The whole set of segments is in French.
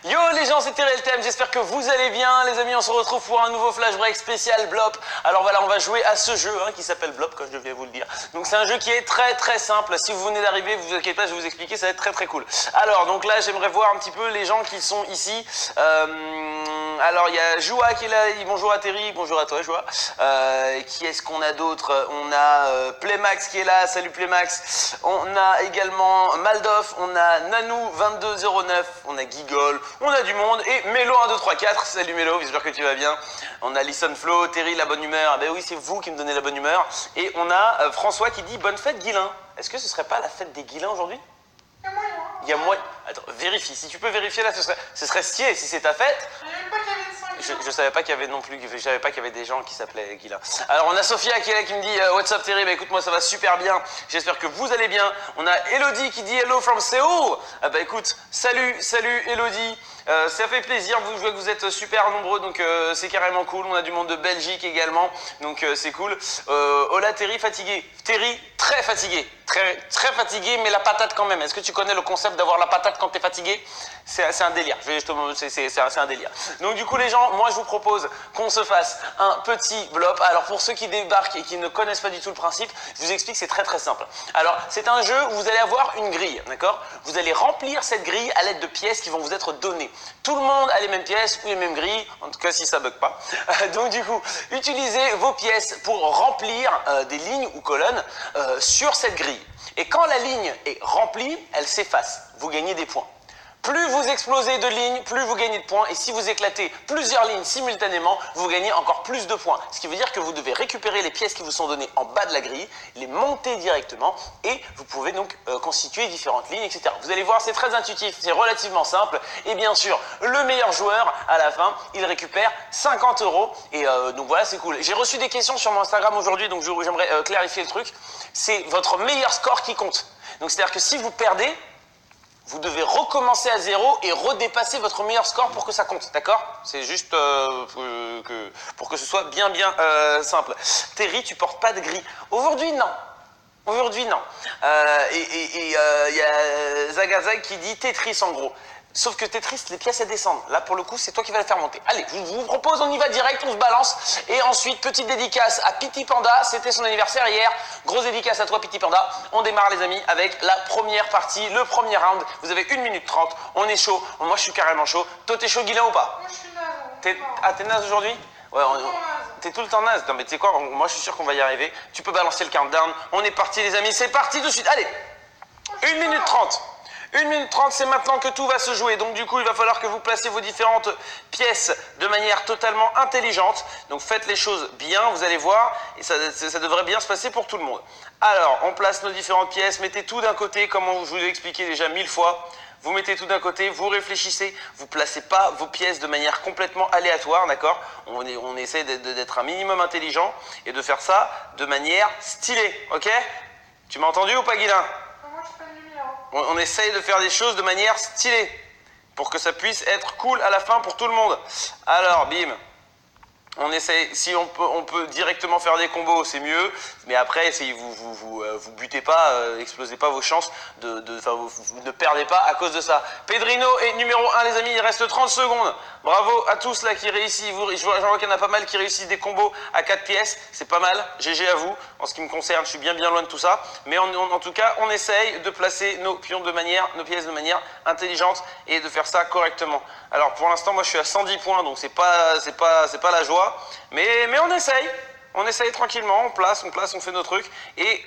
Yo les gens, c'était RealTime, j'espère que vous allez bien. Les amis, on se retrouve pour un nouveau flash break spécial Blop. Alors voilà, on va jouer à ce jeu qui s'appelle Blop, comme je viens vous le dire. Donc c'est un jeu qui est très simple. Si vous venez d'arriver, vous inquiétez pas, je vais vous expliquer, ça va être très cool. Alors donc là, j'aimerais voir un petit peu les gens qui sont ici. Alors il y a Joua qui est là, bonjour à Terry, bonjour à toi Joua. Qui est-ce qu'on a d'autre? On a Playmax qui est là, salut Playmax. On a également Maldoff, on a Nanou2209, on a Gigol, on a du monde et Mélo1234, salut Mélo, j'espère que tu vas bien. On a Listen Flo, Terry la bonne humeur, ah ben oui c'est vous qui me donnez la bonne humeur. Et on a François qui dit bonne fête Guilin. Est-ce que ce serait pas la fête des Guilins aujourd'hui? Il y a moyen. Attends, vérifie. Si tu peux vérifier là, ce serait stylé si c'est ta fête. Je savais pas qu'il y avait non plus, je savais pas qu'il y avait des gens qui s'appelaient Guilin. Alors on a Sophia qui est là qui me dit what's up Terry, bah écoute moi ça va super bien, j'espère que vous allez bien. On a Elodie qui dit hello from Seoul. Ah bah écoute, salut Elodie. Ça fait plaisir, je vois que vous êtes super nombreux, donc c'est carrément cool. On a du monde de Belgique également, donc c'est cool. Hola Terry, fatigué. Terry, très fatigué. Très fatigué, mais la patate quand même. Est-ce que tu connais le concept d'avoir la patate quand tu es fatigué? C'est un délire. C'est un délire. Donc du coup les gens, moi je vous propose qu'on se fasse un petit Blop. Alors pour ceux qui débarquent et qui ne connaissent pas du tout le principe, je vous explique, c'est très simple. Alors c'est un jeu où vous allez avoir une grille, d'accord? Vous allez remplir cette grille à l'aide de pièces qui vont vous être données. Tout le monde a les mêmes pièces ou les mêmes grilles, en tout cas si ça bug pas. Donc du coup, utilisez vos pièces pour remplir des lignes ou colonnes sur cette grille. Et quand la ligne est remplie, elle s'efface. Vous gagnez des points. Plus vous explosez de lignes, plus vous gagnez de points. Et si vous éclatez plusieurs lignes simultanément, vous gagnez encore plus de points. Ce qui veut dire que vous devez récupérer les pièces qui vous sont données en bas de la grille, les monter directement et vous pouvez donc constituer différentes lignes, etc. Vous allez voir, c'est très intuitif, c'est relativement simple. Et bien sûr, le meilleur joueur, à la fin, il récupère 50 €. Et donc voilà, c'est cool. J'ai reçu des questions sur mon Instagram aujourd'hui, donc j'aimerais clarifier le truc. C'est votre meilleur score qui compte. Donc c'est-à-dire que si vous perdez, vous devez recommencer à zéro et redépasser votre meilleur score pour que ça compte, d'accord? C'est juste pour que ce soit bien simple. Terry, tu portes pas de gris. Aujourd'hui, non. Aujourd'hui, non. Il y a Zagazag qui dit Tetris en gros. Sauf que Tetris, les pièces elles descendent. Là, pour le coup, c'est toi qui vas les faire monter. Allez, je vous propose, on y va direct, on se balance. Et ensuite, petite dédicace à Pity Panda. C'était son anniversaire hier. Grosse dédicace à toi, Pity Panda. On démarre, les amis, avec la première partie, le premier round. Vous avez 1 minute 30. On est chaud. Moi, je suis carrément chaud. Toi, t'es chaud, Guilain, ou pas? Moi, je suis naze. T'es naze aujourd'hui? Ouais, t'es tout le temps naze. Non, mais tu sais quoi? Moi, je suis sûr qu'on va y arriver. Tu peux balancer le countdown. On est parti, les amis. C'est parti tout de suite. Allez, 1 minute 30. 1 minute 30, c'est maintenant que tout va se jouer. Donc du coup, il va falloir que vous placez vos différentes pièces de manière totalement intelligente. Donc faites les choses bien, vous allez voir, et ça devrait bien se passer pour tout le monde. Alors, on place nos différentes pièces, mettez tout d'un côté, comme je vous l'ai expliqué déjà 1000 fois. Vous mettez tout d'un côté, vous réfléchissez, vous ne placez pas vos pièces de manière complètement aléatoire, d'accord? On essaie d'être un minimum intelligent et de faire ça de manière stylée, ok? Tu m'as entendu ou pas, Guilain? On essaye de faire des choses de manière stylée pour que ça puisse être cool à la fin pour tout le monde. Alors, bim. On essaye, si on peut directement faire des combos, c'est mieux. Mais après, si vous butez pas, explosez pas vos chances, vous ne perdez pas à cause de ça. Pedrino est numéro 1, les amis, il reste 30 secondes. Bravo à tous là qui réussissent. Je vois qu'il y en a pas mal qui réussissent des combos à 4 pièces. C'est pas mal. GG à vous. En ce qui me concerne, je suis bien loin de tout ça. Mais en tout cas, on essaye de placer nos pièces de manière intelligente et de faire ça correctement. Alors pour l'instant, moi je suis à 110 points, donc c'est pas la joie. Mais on essaye tranquillement, on place, on fait nos trucs. Et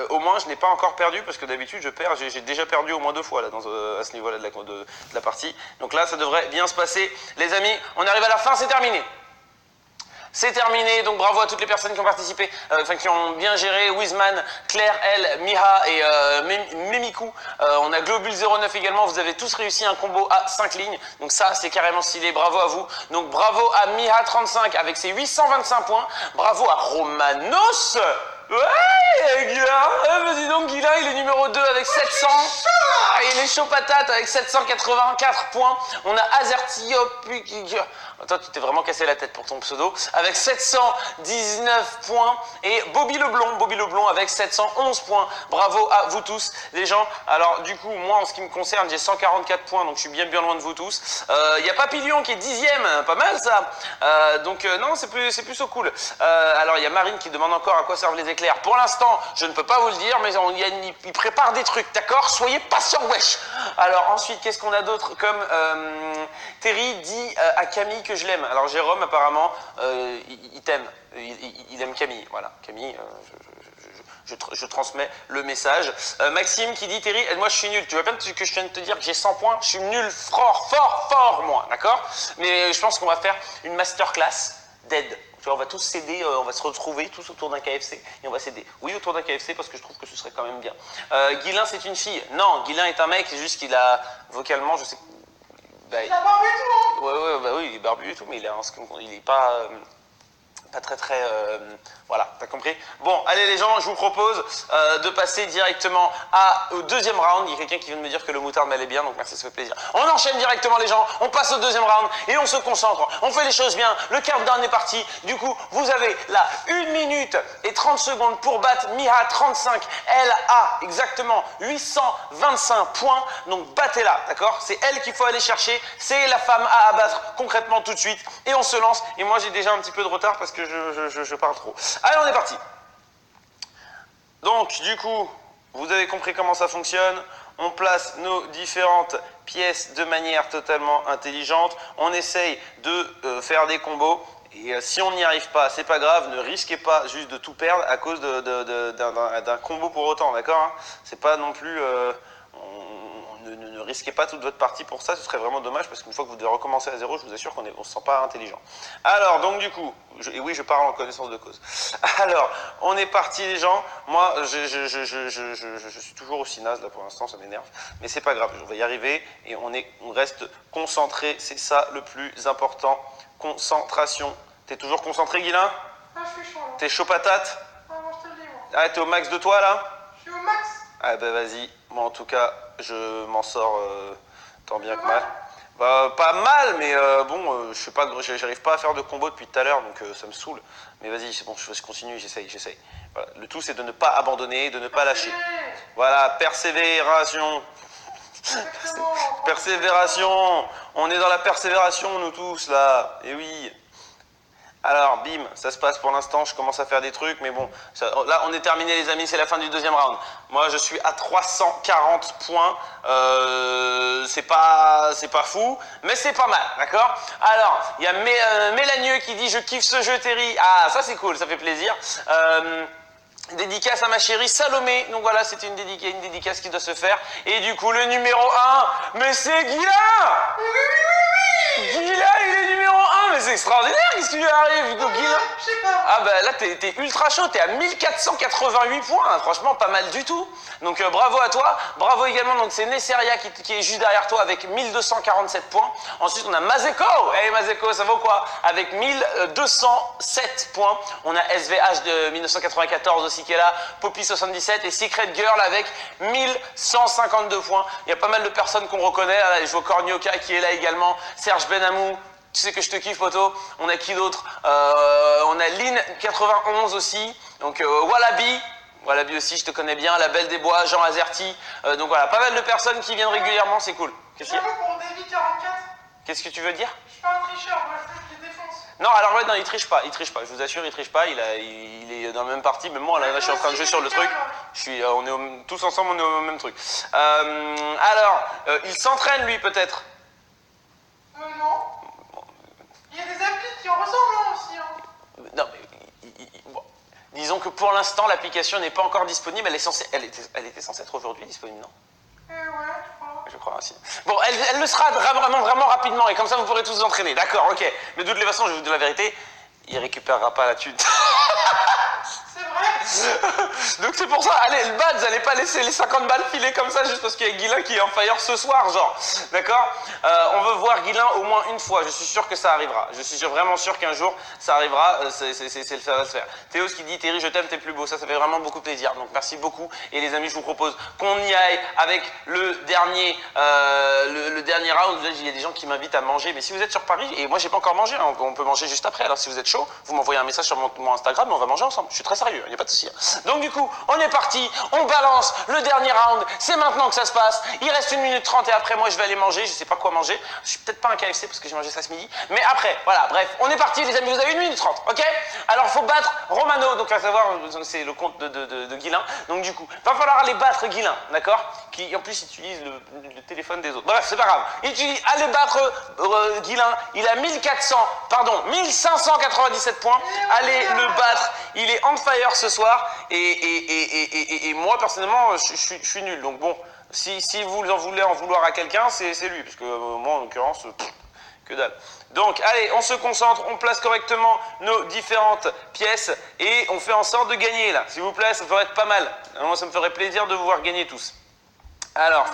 au moins, je n'ai pas encore perdu, parce que d'habitude, je perds. J'ai déjà perdu au moins 2 fois là, à ce niveau-là de la partie. Donc là, ça devrait bien se passer. Les amis, on arrive à la fin, c'est terminé. C'est terminé, donc bravo à toutes les personnes qui ont participé, qui ont bien géré, Wizman, Claire, Elle, Miha et Memiku. On a Globule09 également, vous avez tous réussi un combo à 5 lignes, donc ça c'est carrément stylé, bravo à vous. Donc bravo à Miha35 avec ses 825 points, bravo à Romanos. Ouais, gars, vas-y donc Guilain, il est numéro 2 avec 700. Ah, il est chaud patate avec 784 points. On a Azertiop. Toi, tu t'es vraiment cassé la tête pour ton pseudo. Avec 719 points. Et Bobby Leblond avec 711 points. Bravo à vous tous, les gens. Alors, du coup, moi, en ce qui me concerne, j'ai 144 points, donc je suis bien loin de vous tous. Il y a Papillon qui est 10e. Pas mal, ça. Non, c'est plutôt cool. Alors, il y a Marine qui demande encore à quoi servent les éclairs. Pour l'instant, je ne peux pas vous le dire, mais il prépare des trucs, d'accord? Soyez patient, wesh. Alors, ensuite, qu'est-ce qu'on a d'autre comme Terry dit à Camille que je l'aime. Alors, Jérôme, apparemment, il t'aime. Il aime Camille. Voilà, Camille, je transmets le message. Maxime qui dit Terry, moi je suis nul. Tu vois bien que je viens de te dire que j'ai 100 points. Je suis nul, fort, moi, d'accord? Mais je pense qu'on va faire une masterclass d'aide. Tu vois, on va tous s'aider, on va se retrouver tous autour d'un KFC et on va s'aider. Oui, autour d'un KFC parce que je trouve que ce serait quand même bien. Guilain, c'est une fille. Non, Guilain est un mec, c'est juste qu'il a vocalement, je sais. Bah, il a barbu et tout, hein. Ouais, bah oui, il est barbu et tout, mais il est pas très voilà, t'as compris? Bon, allez les gens, je vous propose de passer directement au deuxième round. Il y a quelqu'un qui vient de me dire que le moutarde m'allait bien, donc merci, ça fait plaisir. On enchaîne directement les gens, on passe au deuxième round et on se concentre, on fait les choses bien. Le countdown est parti, du coup vous avez là 1 minute et 30 secondes pour battre Miha 35. Elle a exactement 825 points, donc battez-la, d'accord? C'est elle qu'il faut aller chercher, c'est la femme à abattre concrètement tout de suite et on se lance. Et moi j'ai déjà un petit peu de retard parce que je parle trop. Allez, on est parti. Donc, du coup, vous avez compris comment ça fonctionne. On place nos différentes pièces de manière totalement intelligente. On essaye de faire des combos. Et si on n'y arrive pas, c'est pas grave. Ne risquez pas juste de tout perdre à cause d'un combo pour autant, d'accord, hein? C'est pas non plus... Ne risquez pas toute votre partie pour ça, ce serait vraiment dommage parce qu'une fois que vous devez recommencer à zéro, je vous assure qu'on ne se sent pas intelligent. Alors, donc du coup, et oui, je parle en connaissance de cause. Alors, on est parti les gens. Moi, je suis toujours aussi naze là pour l'instant, ça m'énerve. Mais c'est pas grave, on va y arriver et on reste concentré, c'est ça le plus important. Concentration. T'es toujours concentré, Guilain? Ah, je suis chaud là. T'es chaud patate? Ah, moi je te le dis, moi. Ah, t'es au max de toi là? Je suis au max. Ah bah vas-y, moi en tout cas je m'en sors tant bien que mal. Bah pas mal mais bon, je sais pas, j'arrive pas à faire de combo depuis tout à l'heure donc ça me saoule. Mais vas-y, c'est bon, je continue, j'essaye. Voilà. Le tout c'est de ne pas abandonner, de ne pas lâcher. Voilà, persévération. Persévération. On est dans la persévération nous tous là, et oui. Alors, bim, ça se passe pour l'instant, je commence à faire des trucs, mais bon, là on est terminé les amis, c'est la fin du deuxième round. Moi je suis à 340 points, c'est pas fou, mais c'est pas mal, d'accord? Alors, il y a Mélanieux qui dit « Je kiffe ce jeu Terry ». Ah, ça c'est cool, ça fait plaisir. Dédicace à ma chérie Salomé, donc voilà, c'était une dédicace qui doit se faire. Et du coup, le numéro 1, mais c'est Guilain! Guilain, il est numéro 1, mais c'est extraordinaire, qu'est-ce qui lui arrive, Guilain? Je sais pas. Ah bah là, t'es ultra chaud, t'es à 1488 points, hein, franchement, pas mal du tout. Donc bravo à toi, bravo également, donc c'est Nesseria qui est juste derrière toi avec 1247 points. Ensuite, on a Mazeko, hey Mazeko, ça vaut quoi? Avec 1207 points. On a SVH de 1994 aussi qui est là, Poppy 77 et Secret Girl avec 1152 points. Il y a pas mal de personnes qu'on reconnaît, là, je vois Cornioka qui est là également, Serge Benamou, tu sais que je te kiffe poto. On a qui d'autre? On a Lynn 91 aussi, donc Wallaby aussi, je te connais bien, La Belle des Bois, Jean Azerty, donc voilà, pas mal de personnes qui viennent régulièrement, c'est cool. Qu'est-ce qu'il y a pour David 44? Qu'est-ce que tu veux dire? Je suis pas un tricheur, moi je les défonce. Non, alors ouais, non, il triche pas, je vous assure, il triche pas, il est dans la même partie, même moi, là, je suis en train de jouer sur le truc, on est tous ensemble, on est au même truc. Alors, il s'entraîne lui peut-être? Non. Il y a des applis qui en ressemblent aussi, hein. Non, mais... bon. Disons que pour l'instant, l'application n'est pas encore disponible, elle était censée être aujourd'hui disponible, non? Ouais, je crois. Je crois aussi. Bon, elle le sera vraiment rapidement, et comme ça vous pourrez tous vous entraîner, d'accord, ok. Mais de toutes les façons, je vous dis la vérité, il récupérera pas la thune. C'est vrai? Donc c'est pour ça, allez, le bad, vous allez pas laisser les 50 balles filer comme ça juste parce qu'il y a Guilain qui est en fire ce soir, genre. D'accord? On veut voir Guilain au moins une fois, je suis sûr que ça arrivera. Je suis vraiment sûr qu'un jour, ça arrivera, ça va se faire. Théos qui dit, Thierry, je t'aime, t'es plus beau. Ça fait vraiment beaucoup plaisir. Donc merci beaucoup. Et les amis, je vous propose qu'on y aille avec le dernier round. Là, il y a des gens qui m'invitent à manger. Mais si vous êtes sur Paris, et moi, j'ai pas encore mangé, hein, on peut manger juste après. Alors si vous êtes chaud, vous m'envoyez un message sur mon Instagram et on va manger ensemble. Je suis très sérieux, il n'y a pas de souci. Donc du coup, on est parti, on balance le dernier round. C'est maintenant que ça se passe. Il reste 1 minute 30 et après, moi, je vais aller manger. Je sais pas quoi manger. Je suis peut-être pas un KFC parce que j'ai mangé ça ce midi. Mais après, voilà, bref, on est parti, les amis. Vous avez 1 minute 30, ok? Alors, il faut battre Romano. Donc, à savoir, c'est le compte de Guilain. Donc, du coup, va falloir aller battre Guilain, d'accord? Qui, en plus, utilise le téléphone des autres. Bref, c'est pas grave. Allez battre Guilain. Il a 1597 points. Allez le battre. Il est on fire ce soir. Et moi, personnellement, je suis nul. Donc, bon, si vous en voulez en vouloir à quelqu'un, c'est lui. Parce que moi, en l'occurrence, que dalle. Donc, allez, on se concentre, on place correctement nos différentes pièces et on fait en sorte de gagner, là. S'il vous plaît, ça ferait être pas mal. Moi, ça me ferait plaisir de vous voir gagner tous. Alors,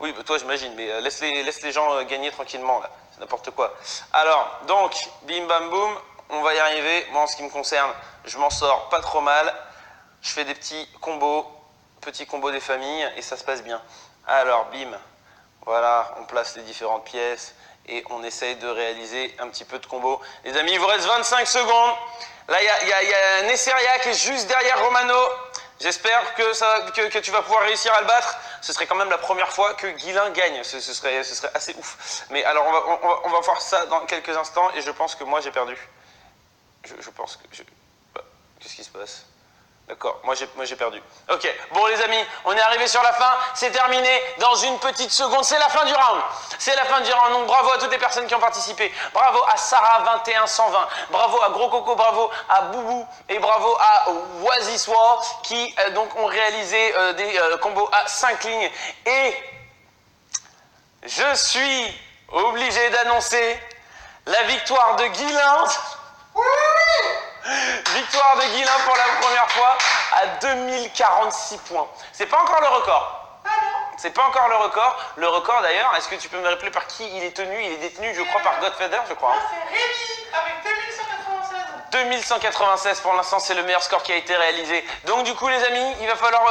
oui, bah, toi, j'imagine, mais laisse les gens gagner tranquillement, là. C'est n'importe quoi. Alors, donc, bim, bam, boum, on va y arriver. Moi, en ce qui me concerne, je m'en sors pas trop mal. Je fais des petits combos des familles et ça se passe bien. Alors, bim, voilà, on place les différentes pièces. Et on essaye de réaliser un petit peu de combo. Les amis, il vous reste 25 secondes. Là, il y a Nesseria qui est juste derrière Romano. J'espère que tu vas pouvoir réussir à le battre. Ce serait quand même la première fois que Guilain gagne. Ce serait assez ouf. Mais alors, on va voir ça dans quelques instants. Et je pense que moi, j'ai perdu. Je pense que... Qu'est-ce qui se passe ? D'accord, moi j'ai perdu. Ok, bon les amis, on est arrivé sur la fin, c'est terminé dans une petite seconde, c'est la fin du round. C'est la fin du round, donc bravo à toutes les personnes qui ont participé. Bravo à Sarah21120, bravo à Gros Coco, bravo à Boubou et bravo à Oisiswa qui donc ont réalisé des combos à 5 lignes. Et je suis obligé d'annoncer la victoire de Guilain. Victoire de Guilain pour la première fois à 2046 points. C'est pas encore le record. C'est pas encore le record. Le record d'ailleurs, est-ce que tu peux me rappeler par qui il est tenu? Il est détenu, je crois, par Godfather, je crois. C'est Rémi avec 2196. 2196 pour l'instant, c'est le meilleur score qui a été réalisé. Donc du coup les amis, il va falloir,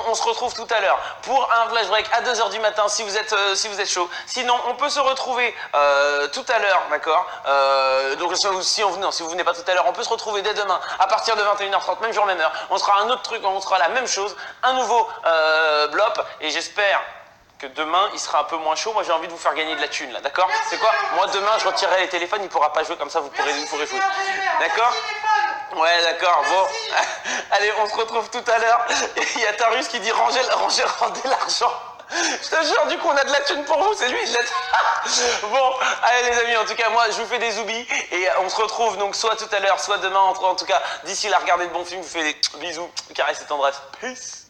on se retrouve tout à l'heure pour un flash break à 2 h du matin si vous êtes chaud. Sinon, on peut se retrouver tout à l'heure, d'accord? Donc si vous venez pas tout à l'heure, on peut se retrouver dès demain à partir de 21h30, même jour, même heure. On sera un autre truc, on sera la même chose, un nouveau blop et j'espère que demain il sera un peu moins chaud. Moi j'ai envie de vous faire gagner de la thune là, d'accord? C'est quoi? Moi demain je retirerai les téléphones, il pourra pas jouer comme ça, vous pourrez jouer. D'accord? Ouais, d'accord, bon. Allez, on se retrouve tout à l'heure. Il y a Tarus qui dit rendez l'argent. Je te jure, du coup, on a de la thune pour vous, c'est lui, il l'a. Bon, allez les amis, en tout cas, moi, je vous fais des zoubis et on se retrouve donc soit tout à l'heure, soit demain. En tout cas, d'ici là, regardez de bons films, je vous fais des bisous, caresses et tendresse. Peace.